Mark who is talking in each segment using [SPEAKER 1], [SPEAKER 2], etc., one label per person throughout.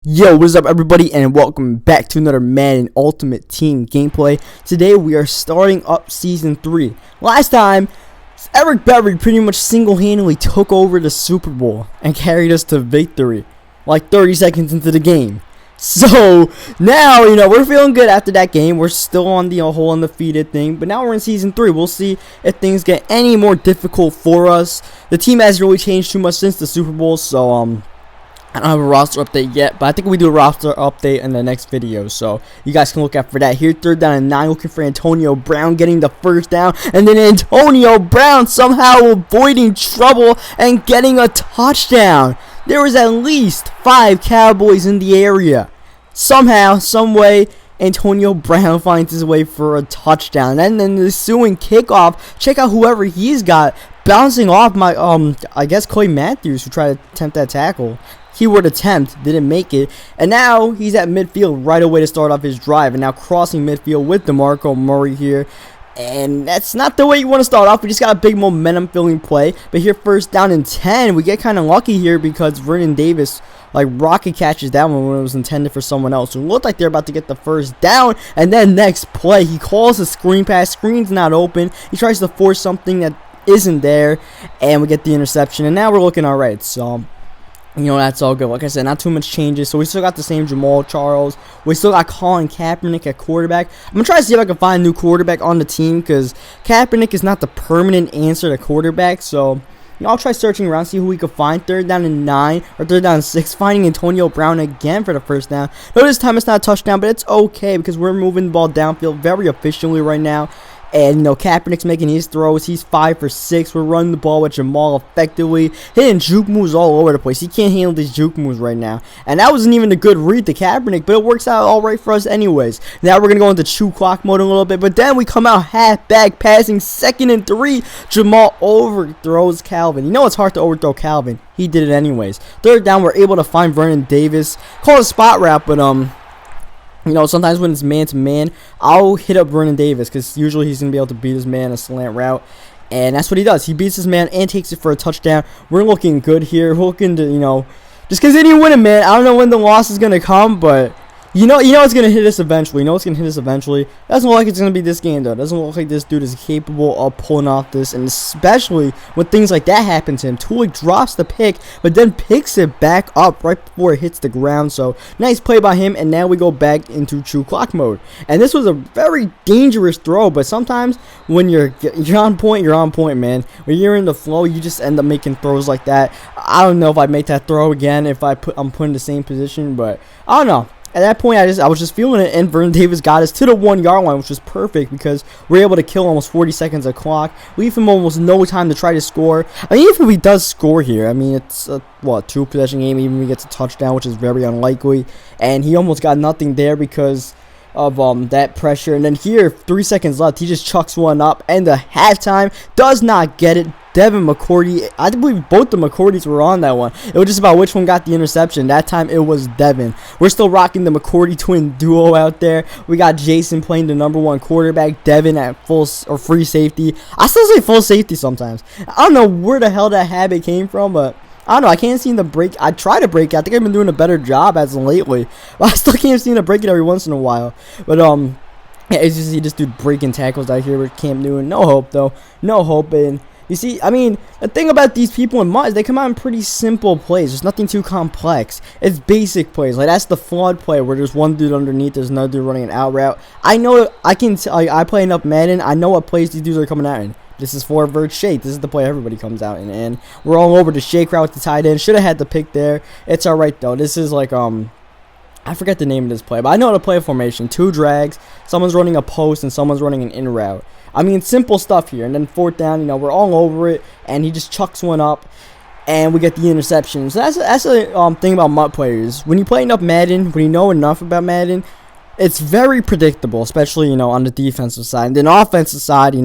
[SPEAKER 1] Yo, what is up everybody, and welcome back to another Madden Ultimate Team gameplay. Today we are starting up Season 3. Last time, Eric Berry pretty much single-handedly took over the Super Bowl and carried us to victory, like 30 seconds into the game. So, now, we're feeling good after that game. We're still on the whole undefeated thing, but now we're in Season 3. We'll see if things get any more difficult for us. The team hasn't really changed too much since the Super Bowl, so, I don't have a roster update yet, but I think we do a roster update in the next video, so you guys can look out for that. Here, 3rd down and 9, looking for Antonio Brown getting the first down, and then Antonio Brown somehow avoiding trouble and getting a touchdown. There was at least 5 Cowboys in the area. Somehow, someway, Antonio Brown finds his way for a touchdown. And then the ensuing kickoff, check out whoever he's got, bouncing off my, I guess Colin Matthews, who tried to attempt that tackle. Keyword attempt, didn't make it, and now he's at midfield right away to start off his drive, and now crossing midfield with DeMarco Murray here, and that's not the way you want to start off. We just got a big momentum filling play, but here 1st down and 10, we get kind of lucky here because Vernon Davis rocket catches that one when it was intended for someone else. So it looked like they're about to get the 1st down, and then next play, he calls a screen pass, screen's not open, he tries to force something that isn't there, and we get the interception, and now we're looking alright. So that's all good. Like I said, not too much changes. So we still got the same Jamal Charles. We still got Colin Kaepernick at quarterback. I'm going to try to see if I can find a new quarterback on the team because Kaepernick is not the permanent answer to quarterback. So, I'll try searching around, see who we can find. 3rd down and 9 or 3rd down and 6. Finding Antonio Brown again for the 1st down. No, this time it's not a touchdown, but it's okay because we're moving the ball downfield very efficiently right now. And, Kaepernick's making his throws. He's 5 for 6. We're running the ball with Jamal effectively. Hitting juke moves all over the place. He can't handle these juke moves right now. And that wasn't even a good read to Kaepernick, but it works out all right for us anyways. Now we're going to go into chew clock mode a little bit. But then we come out halfback passing 2nd and 3. Jamal overthrows Calvin. It's hard to overthrow Calvin. He did it anyways. 3rd down, we're able to find Vernon Davis. Call it a spot route, but, sometimes when it's man-to-man, I'll hit up Vernon Davis because usually he's going to be able to beat his man a slant route. And that's what he does. He beats his man and takes it for a touchdown. We're looking good here. We're looking to, just because they didn't win it, man. I don't know when the loss is going to come, but you know it's going to hit us eventually. Doesn't look like it's going to be this game, though. Doesn't look like this dude is capable of pulling off this, and especially when things like that happen to him. Tulik drops the pick, but then picks it back up right before it hits the ground. So, nice play by him, and now we go back into true clock mode. And this was a very dangerous throw, but sometimes when you're on point, man. When you're in the flow, you just end up making throws like that. I don't know if I'd make that throw again if I'm put in the same position, but I don't know. At that point, I was just feeling it, and Vernon Davis got us to the 1-yard line, which was perfect because we were able to kill almost 40 seconds of clock. Leave him almost no time to try to score. I mean, even if he does score here, I mean, it's a 2-possession game, even if he gets a touchdown, which is very unlikely. And he almost got nothing there because of that pressure. And then here, 3 seconds left, he just chucks one up, and the halftime does not get it. Devin McCourty, I believe both the McCourtys were on that one. It was just about which one got the interception. That time it was Devin. We're still rocking the McCourty twin duo out there. We got Jason playing the #1 quarterback, Devin at free safety. I still say full safety sometimes. I don't know where the hell that habit came from, but I don't know. I can't seem to break. I try to break it. I think I've been doing a better job as of lately, but I still can't seem to break it every once in a while. But yeah, it's just see this dude breaking tackles out here with Cam Newton. No hope though. No hope. And you see, I mean, the thing about these people in MUT is they come out in pretty simple plays. There's nothing too complex. It's basic plays. Like, that's the flawed play where there's one dude underneath, there's another dude running an out route. I know, I play enough Madden. I know what plays these dudes are coming out in. This is for vert shake. This is the play everybody comes out in. And we're all over the shake route with the tight end. Should have had the pick there. It's alright, though. This is like, I forget the name of this play, but I know how to play a formation. 2 drags, someone's running a post, and someone's running an in route. I mean, simple stuff here. And then 4th down, we're all over it, and he just chucks one up, and we get the interception. So that's the thing about MUT players. When you play enough Madden, when you know enough about Madden, it's very predictable, especially, on the defensive side. And then offensive side,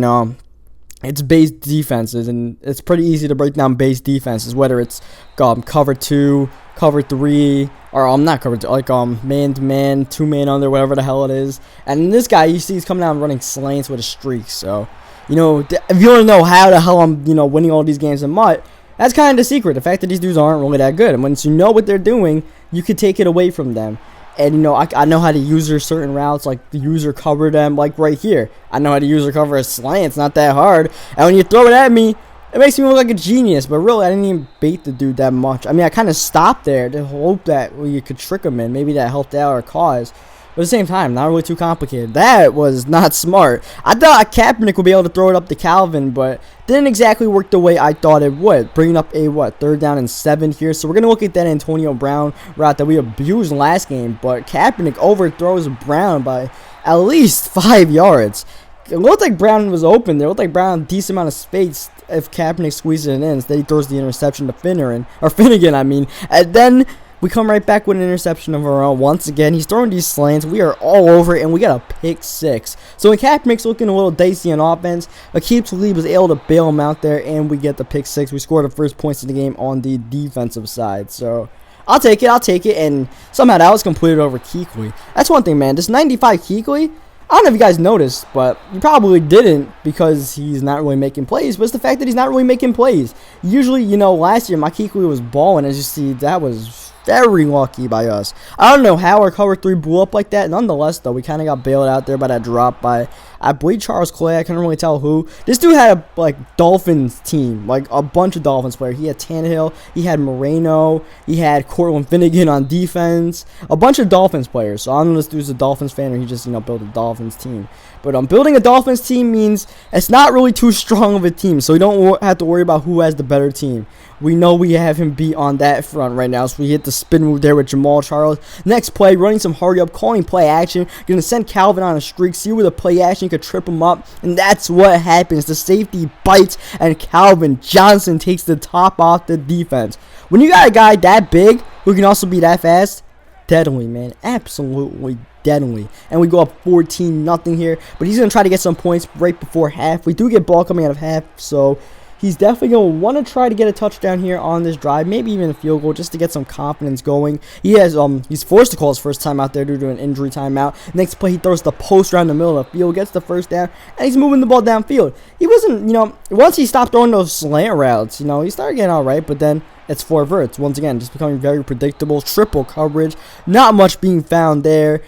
[SPEAKER 1] it's base defenses, and it's pretty easy to break down base defenses, whether it's cover 2, cover 3, or not cover 2, like man-to-man, 2-man under, whatever the hell it is. And this guy, you see, he's coming out and running slants with a streak. So, if you want to know how the hell I'm, winning all these games in MUT, That's kind of the secret. The fact that these dudes aren't really that good. And once you know what they're doing, you could take it away from them. And, you know, I know how to user certain routes, like the user cover them, like right here. I know how to user cover a slant. It's not that hard. And when you throw it at me, it makes me look like a genius. But really, I didn't even bait the dude that much. I mean, I kind of stopped there to hope that you could trick him in. Maybe that helped out our cause. But at the same time, not really too complicated. That was not smart. I thought Kaepernick would be able to throw it up to Calvin, but didn't exactly work the way I thought it would. Bringing up a, 3rd down and 7 here. So we're going to look at that Antonio Brown route that we abused last game. But Kaepernick overthrows Brown by at least 5 yards. It looked like Brown was open there. It looked like Brown had a decent amount of space if Kaepernick squeezes it in. Instead, he throws the interception to Finnegan, I mean. And then we come right back with an interception of our own. Once again, he's throwing these slants. We are all over it, and we got a pick 6. So when Kaepernick's looking a little dicey on offense, Aqib Talib was able to bail him out there, and we get the pick 6. We scored the first points of the game on the defensive side. So I'll take it, and somehow that was completed over Kuechly. That's one thing, man. This 95 Kuechly, I don't know if you guys noticed, but you probably didn't because he's not really making plays. But it's the fact that he's not really making plays. Usually, you know, last year my Kuechly was balling. As you see, that was very lucky by us. I don't know how our cover 3 blew up like that. Nonetheless, though, we kind of got bailed out there by that drop by, I believe, Charles Clay. I couldn't really tell who. This dude had a Dolphins team, like a bunch of Dolphins players. He had Tannehill, he had Moreno, he had Cortland Finnegan on defense, a bunch of Dolphins players. So I don't know if this dude's a Dolphins fan or he just, you know, built a Dolphins team. But building a Dolphins team means it's not really too strong of a team, so we don't have to worry about who has the better team. We know we have him beat on that front right now, so we hit the spin move there with Jamal Charles. Next play, running some hurry up, calling play action. Going to send Calvin on a streak, see where the play action could trip him up, and that's what happens. The safety bites, and Calvin Johnson takes the top off the defense. When you got a guy that big who can also be that fast, deadly, man. Absolutely deadly. And we go up 14-0 here, but he's going to try to get some points right before half. We do get ball coming out of half, so he's definitely going to want to try to get a touchdown here on this drive, maybe even a field goal, just to get some confidence going. He's forced to call his first time out there due to an injury timeout. Next play, he throws the post around the middle of the field, gets the first down, and he's moving the ball downfield. He wasn't, you know, once he stopped throwing those slant routes, you know, he started getting all right, but then it's 4 verts. Once again, just becoming very predictable. Triple coverage, not much being found there,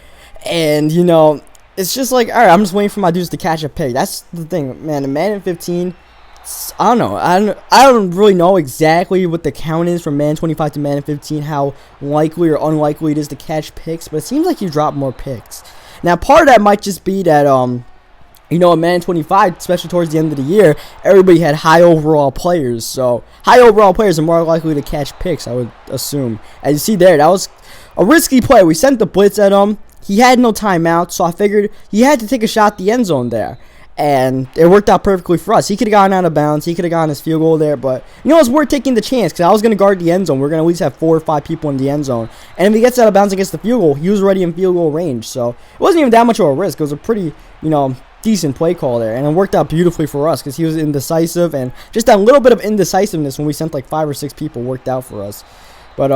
[SPEAKER 1] and, you know, it's just like, all right, I'm just waiting for my dudes to catch a pick. That's the thing, man. In Madden 15, I don't know. I don't really know exactly what the count is from Madden 25 to Madden 15, how likely or unlikely it is to catch picks, but it seems like you drop more picks. Now, part of that might just be that, you know, in Madden 25, especially towards the end of the year, everybody had high overall players. So, high overall players are more likely to catch picks, I would assume. As you see there, that was a risky play. We sent the blitz at him. He had no timeout, so I figured he had to take a shot at the end zone there. And it worked out perfectly for us. He could have gotten out of bounds. He could have gotten his field goal there. But, you know, it's worth taking the chance because I was going to guard the end zone. We're going to at least have 4 or 5 people in the end zone. And if he gets out of bounds against the field goal, he was already in field goal range. So it wasn't even that much of a risk. It was a pretty, you know, decent play call there. And it worked out beautifully for us because he was indecisive. And just that little bit of indecisiveness when we sent like 5 or 6 people worked out for us. But,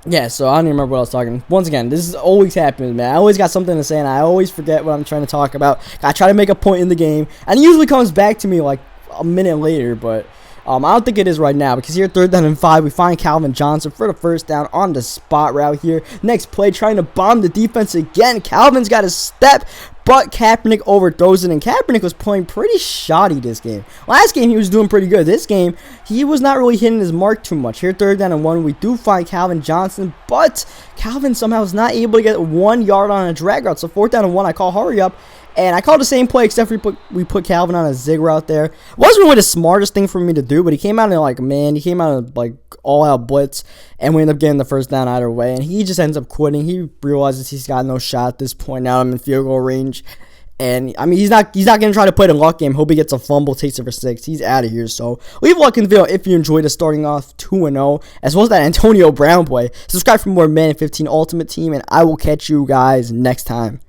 [SPEAKER 1] yeah, so I don't even remember what I was talking. Once again, this is always happening, man. I always got something to say, and I always forget what I'm trying to talk about. I try to make a point in the game, and it usually comes back to me like a minute later, but I don't think it is right now because here, 3rd down and 5, we find Calvin Johnson for the first down on the spot route here. Next play, trying to bomb the defense again. Calvin's got a step, but Kaepernick overthrows it, and Kaepernick was playing pretty shoddy this game. Last game, he was doing pretty good. This game, he was not really hitting his mark too much. Here, 3rd down and 1, we do find Calvin Johnson, but Calvin somehow is not able to get 1 yard on a drag route. So 4th down and 1, I call hurry up. And I called the same play, except we put Calvin on a zig route there. It wasn't really the smartest thing for me to do, but he came out in like, man, he came out in like all-out blitz, and we ended up getting the first down either way. And he just ends up quitting. He realizes he's got no shot at this point. Now I'm in field goal range. And, I mean, he's not going to try to play the luck game. Hope he gets a fumble, takes it for 6. He's out of here. So, leave a like in the video if you enjoyed us starting off 2-0, as well as that Antonio Brown play. Subscribe for more Madden 15 Ultimate Team, and I will catch you guys next time.